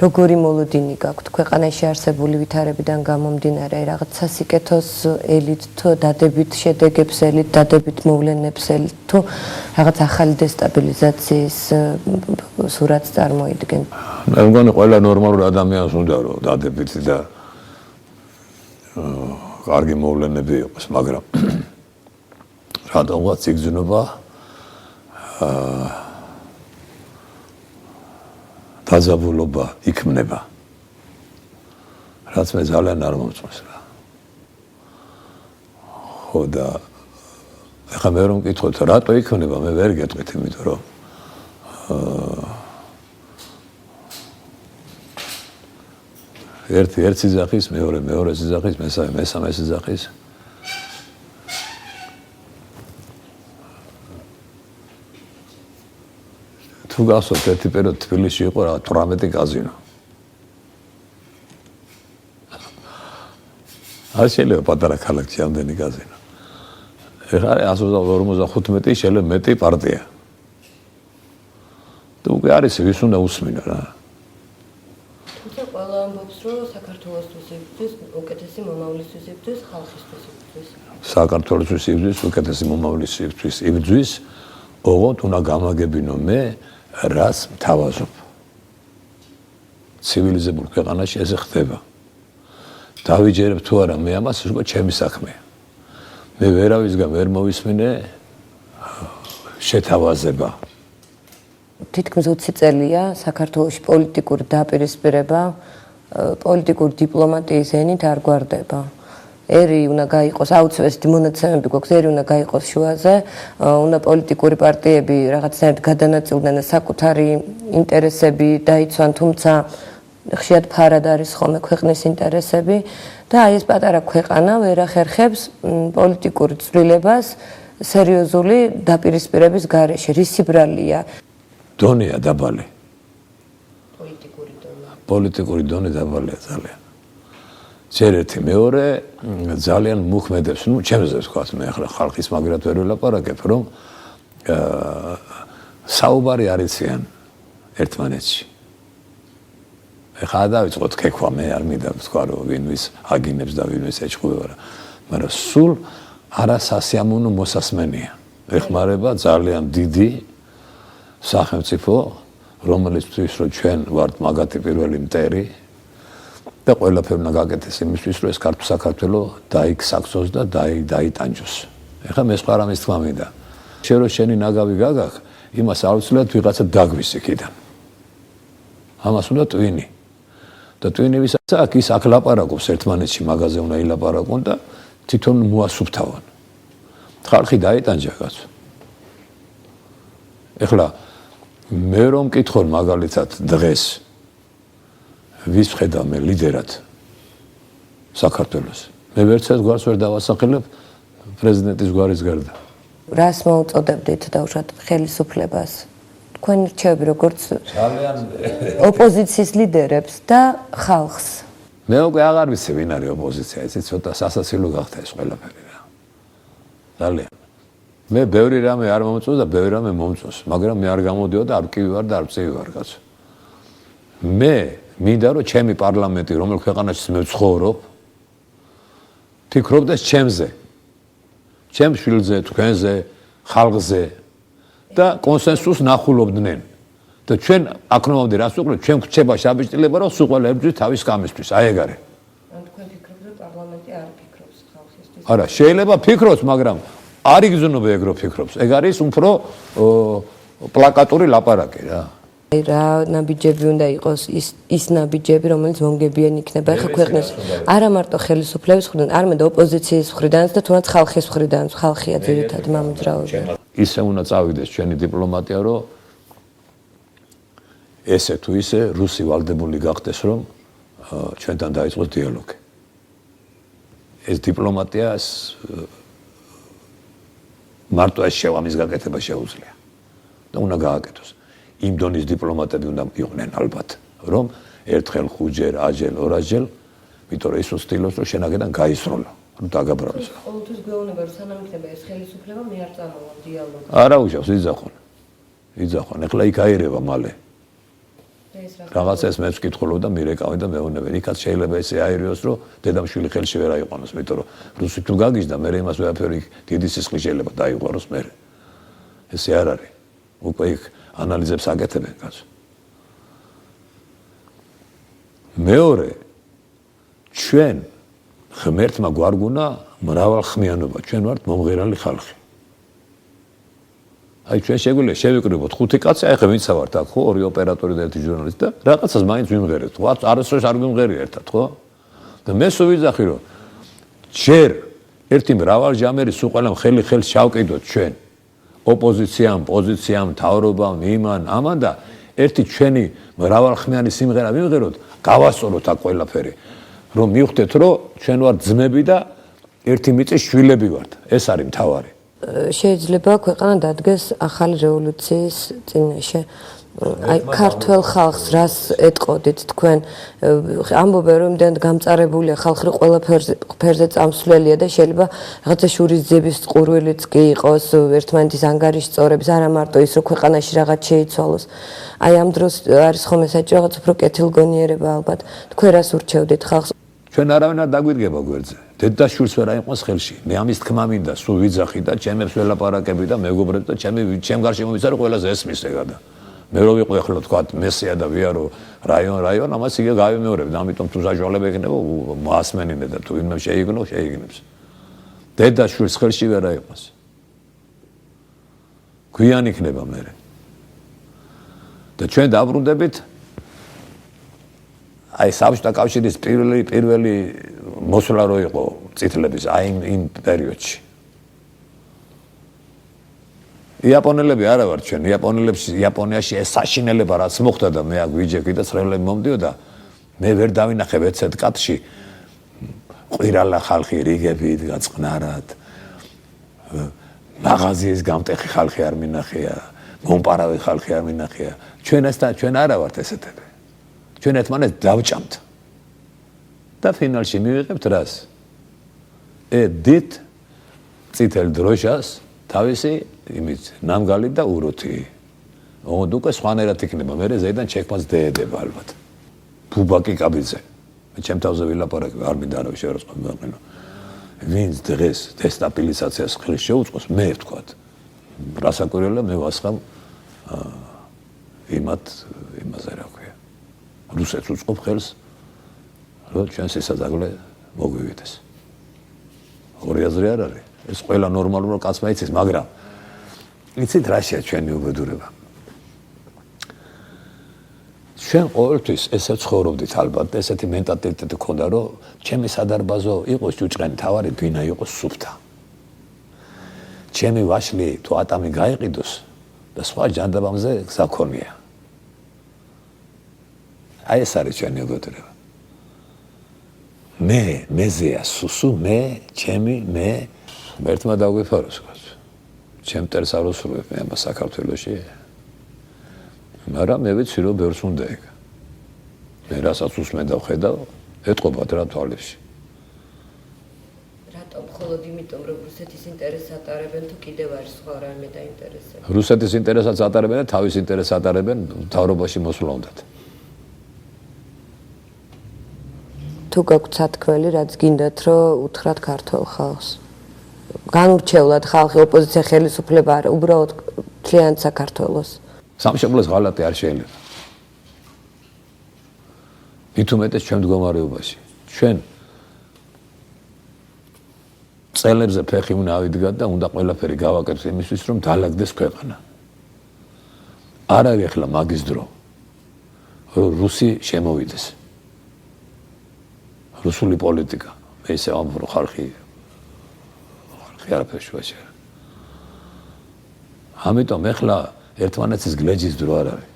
როგორი მოლოდინი გაქვთ ქვეყანაში არსებული ვითარებიდან გამომდინარე, რაღაც სასიკეთოს ელით თუ დადებით შედეგებს ელით, დადებით მოვლენებს ელით თუ რაღაც ახალი დესტაბილიზაციის სურათს წარმოიდგენ. მე მგონი ყველა ნორმალურ ადამიანს უნდა რომ დადებით და კარგი მოვლენები იყოს, მაგრამ რადგანაც იგრძნობა დაძაბულობა იქმნება. რაც მე ძალიან არ მომწონს რა. ხო და ეხლა მე რომ მკითხოთ რატო იქმნება, მე ვერ გეტყვით, იმიტომ რომ ერთ სიძახის, მეორე სიძახის, მესამე სიძახის თუ გახსოვთ ერთი პერიოდი თბილისში იყო რა 18 კაზინო. არ შეიძლება პატარა ქალაქში ამდენი კაზინო. ეხლა 155 შეიძლება მეტი პარტია. თუ უკვე არის ვის უნდა უსმინო რა. თუმცა ყველა ამბობს რომ საქართველოსთვის იბრძვის, უკეთესი მომავლისთვის იბრძვის, ხალხისთვის იბრძვის. საქართველოსთვის იბრძვის, უკეთესი მომავლისთვის იბრძვის, ოღონდ უნდა გამაგებინო მე რას მთავაზობ. ცივილიზებულ ქვეყანაში ესე ხდება. დავიჯერებ თუ არა მე ამას, უკვე ჩემი საქმეა. მე ვერავისგან ვერ მოვისმინე შეთავაზება. თითქმის 20 წელია საქართველოში პოლიტიკური დაპირისპირება, პოლიტიკური დიპლომატიის ენით არ გვარდება. ერი უნდა გაიყოს, აუცილებლად მონაცემები გვაქვს, ერი უნდა გაიყოს შუაზე, უნდა პოლიტიკური პარტიები რაღაცნაირად გადანაწილდნენ და საკუთარი ინტერესები დაიცვან, თუმცა ხშირად ფარად არის ხოლმე ქვეყნის ინტერესები და აი ეს პატარა ქვეყანა ვერ ახერხებს პოლიტიკურ ცვლილებას სერიოზული დაპირისპირების გარეშე. რისი ბრალია? დონეა დაბალი. პოლიტიკური დონე დაბალია ძალიან. ჯერ ერთი მეორე ძალიან მუხმედებს, ნუ ჩემზე ვთქვათ, მე ახლა ხალხის მაგრად ვერ ვილაპარაკებ, რომ საუბარი არიციან ერთმანეთში. ეხლა დავიწყოთ ქექვა, მე არ მინდა ვთქვა, რომ ვინვის აგინებს და ვინვის ეჭყუება რა. მაგრამ სულ არასასიამოვნო მოსასმენია. ეხმარება ძალიან დიდი სახელმწიფო, რომელისთვის რომ ჩვენ ვართ მაგათი პირველი მტერი და ყველაფერი უნდა გაკეთდეს იმისთვის, რომ ეს საქართველოს დაიქსაქცოს და დაიტანჯოს. ეხლა მე სხვა რამის თქმა მინდა. შენ რო შენი ნაგავი გაგახ, იმას აუცილებლად ვიღაცა დაგვისი კიდან. ამას უნდა ტვინი. და ტვინი ვისაც აქვს, ის აქ ლაპარაკობს ერთმანეთში, მაგაზე უნდა ილაპარაკონ და თვითონ მოასუფთავონ. ხალხი დაიტანჯა კაცო. ეხლა მე რომ მკითხონ მაგალითად დღეს ვის ვხედავ მე ლიდერად საქართველოს. მე ვერცერთს გვარს ვერ დავასახელებ პრეზიდენტის გვარის გარდა. რას მოუწოდებდით დაუშვათ ხელისუფლებას? თქვენ რჩევები როგორც ძალიან ოპოზიციის ლიდერებს და ხალხს. მე უკვე აღარ ვიცი ვინ არის ოპოზიცია, იცი ცოტა სასაცილო გახდა ეს ყველაფერი რა. ძალიან. მე ბევრი რამე არ მომწონს და ბევრი რამე მომწონს, მაგრამ მე არ გამოდიოდა და არ მკივი ვარ და არ მწივი ვარ კაცო. მე მინდა რომ ჩემი პარლამენტი, რომელ ქვეყანაში მე ვცხოვრობ, ფიქრობდეს ჩემზე. ჩემ შვილზე, თქვენზე, ხალხზე და კონსენსუსს ნახულობდნენ. და ჩვენ აქნოვამდე რას ვუყურებთ, ჩვენ გვჩება შაბეჭდილება, რომ სულ ყველა ებრძვის თავის კამისთვის, აი ეგ არის. ან თქვენ ფიქრობთ, რომ პარლამენტი არ ფიქრობს ხალხისთვის? არა, შეიძლება ფიქრობს, მაგრამ არ იგრძნობა ეგ რო ფიქრობს. ეგ არის უფრო პლაკატური ლაპარაკი რა. რა ნაბიჯები უნდა იყოს ის ნაბიჯები, რომელიც მომგებიანი იქნება ახლა ქვეყნის არა მარტო ხელისუფლების მხრიდან, არამედ ოპოზიციის მხრიდანაც და თუნდაც ხალხის მხრიდანაც, ხალხია ძირითადად მამოძრავები. ისე უნდა წავიდეს ჩვენი დიპლომატია, რომ ესე თუ ისე რუსი ვალდებული გახდეს, რომ ჩვენთან დაიწყოს დიალოგი. ეს დიპლომატიას მარტო ეს შევამის გაკეთება შეუძლია და უნდა გააკეთოს. იმ დონის დიპლომატები უნდა იყვნენ ალბათ, რომ ერთხელ ხუჯერ, აჯელ, ორაჯელ, იმიტომ რომ ის უცდილობს, რომ შენაგედან გაისროლო, რომ დაგაბრალოს. ყოველთვის გვეუბნება, რომ სანამ იქნება ეს ხელისუფლება, მე არ წამოვალ დიალოგს. არა უშავს, იძახონ. ეხლა იქ აირება მალე. რაღაცას მეც ვკითხულობდა მირეკავი და მეუბნები. იქაც შეიძლება ესე აერიოს, რომ დედამშვილი ხელში ვერ აიყვანოს, იმიტომ რომ რუსი თუ გაგიჟდა, მე იმას ვეაფერი დიდი სისხლი შეიძლება დაიყვაროს მე. ესე არ არის. უკვე იქ ანალიზებს აკეთებენ კაცო. მეორე ჩვენ ღმერთმა გვარგუნა მრავალხმიანობა, ჩვენ ვართ მომღერალი ხალხი. აი ჩვენ შეგვიძლია შევიკრიბოთ 5 კაცი, აი ხე ვინც ვართ აქ ხო, 2 ოპერატორი და 1 ჟურნალისტი და რაღაცას მაინც ვიმღერეთ, ხო? არასდროს არ ვიმღერია ერთად, ხო? და მე სულ ვიძახი რომ ჯერ ერთი მრავალჟამერი სულ ყველამ ხელს ჩავკიდოთ ჩვენ ოპოზიციამ, პოზიციამ, მთავრობამ, იმან, ამან და ერთი ჩვენი მრავალხმიანი სიმღერა ვიმღეროთ, გავასწოროთ აქ ყველაფერი, რომ მივხვდეთ, რომ ჩვენ ვართ ძმები და ერთი მიწის შვილები ვართ. ეს არის მთავარი. შეიძლება ქვეყანა დადგეს ახალი რევოლუციის წინაშე. აი ქართულ ხალხს რას ეტყოდით თქვენ? ამბობენ რომ იმდენ გამწარებულია ხალხი ყველაფერზე წამსვლელია და შეიძლება რაღაცა შურისძიების ყურვილიც კი იყოს ერთმანეთის ანგარიშ სწორებს, არა მარტო ის რომ ქვეყანაში რაღაც შეიცვალოს. აი ამ დროს არის ხოლმე საჭირო რაღაც უფრო კეთილგონიერება ალბათ. თქვენ რას ურჩევდით ხალხს? ჩვენ არავინ არ დაგვიდგება გვერდზე. დედაშვილს ვერ აიყვანს ხელში. მე ამის თქმა მინდა, სულ ვიძახი და ჩემებს ველაპარაკები და მეგობრებს და ჩემ გარშემო ვიცარი ყველაზე ესმის ეგა და მე რო ვიყო ახლა თქვა მესია და ვიარო რაიონ ამას იგივე გავიმეორებ და ამიტომ თუ საჟვალება იქნება მასმენინე და თუ ვინმე შეიგნობს. დედაშვილს ხელში ვერ აიყვანს. გვიან იქნება მე. და ჩვენ დაბრუნდებით აი საბჭოთა კავშირის პირველი მოსვლა რო იყო წითლების აი იმ პერიოდში. იაპონელები არა ვარ ჩვენ, იაპონიაში ეს საშინელება რაც მოხდა და მე აქ ვიჯექი და ცრემლები მომდიოდა, მე ვერ დავინახე ეცეთ კატში ყვირალა ხალხი რიგებით გაწყნარად. მაღაზიის გამტეხი ხალხი არ მინახია, მომპარავი ხალხი არ მინახია. ჩვენ არა ვართ ესეთები. ჩვენ ერთმანეთს დავჭამთ და ფინალში მივიღებთ რას? დიდ წითელ დროშას თავისი იმით ნამგალი და ურუთი. უკვე სხვანაირად იქნება, მე ზედან ჩექმაც დეედება ალბათ. ბუბაკი კაბიძე. მე ჩემ თავზე ვილაპარაკე, არ მინდა არავის შევერწყმო მეყენო. ვინც დღეს დესტაბილიზაციას ხელი შეუწყოს, მე ვთქვათ. რასაკვირველია, მე ვასხამ იმაზე რა ქვია. რუსეთს უწყობ ხელს, რომ ჩვენ სისადაგლე მოგვივიდეს. ორი აზრი არ არის. ეს ყველა ნორმალურ კაცმა იცის, მაგრამ იცით რაშია ჩვენი უბედურება? ჩვენ ყოველთვის ესე ცხოვრობდით ალბათ, ესეთი მენტალიტეტი ქონდა, რომ ჩემი სადარბაზო იყოს ჭუჭყენი, თავარი ბინა იყოს სუფთა. ჩემი ვაშლი თუ ატამი გაიყიდოს და სხვა ჯანდაბამზე გზა ქონია. აი ეს არის ჩვენი უბედურება. მეზეა სუსუ, მე ერთმა დაგვიფაროს ყავს. ჩემ ტერს არ უსურვებ მე ამას საქართველოში. მაგრამ მე ვიცი რომ ბევრს უნდა ეგ. მე რასაც უსმენ და ვხედავ, ეტყობათ რა თვალებში. რატომ მხოლოდ იმიტომ რომ რუსეთის ინტერესს ატარებენ თუ კიდევ არის სხვა რამე დაინტერესებს? რუსეთის ინტერესსაც ატარებენ და თავის ინტერესს ატარებენ მთავრობაში მოსვლა უნდათ. თუ გაქვთ სათქმელი, რაც გინდათ რომ უთხრათ ქართულ ხალხს? განურჩევლად ხალხი ოპოზიცია ხელისუფლება არა, უბრალოდ მთლიანად საქართველოს. სამშობლოს ღალატი არ შეიძლება. მით უმეტეს ჩვენ მდგომარეობაში. ჩვენ წელებზე ფეხი უნდა ავიდგათ და უნდა ყველაფერი გავაკეთოთ იმისთვის, რომ დაალაგდეს ქვეყანა. არ არის ახლა მაგის დრო, რომ რუსი შემოვიდეს. რუსული პოლიტიკა, მე ისე ამბობ, რომ ხალხი არაფერს შეაჩერა. ამიტომ ახლა ერთმანეთის გლეჯის დრო არ არის.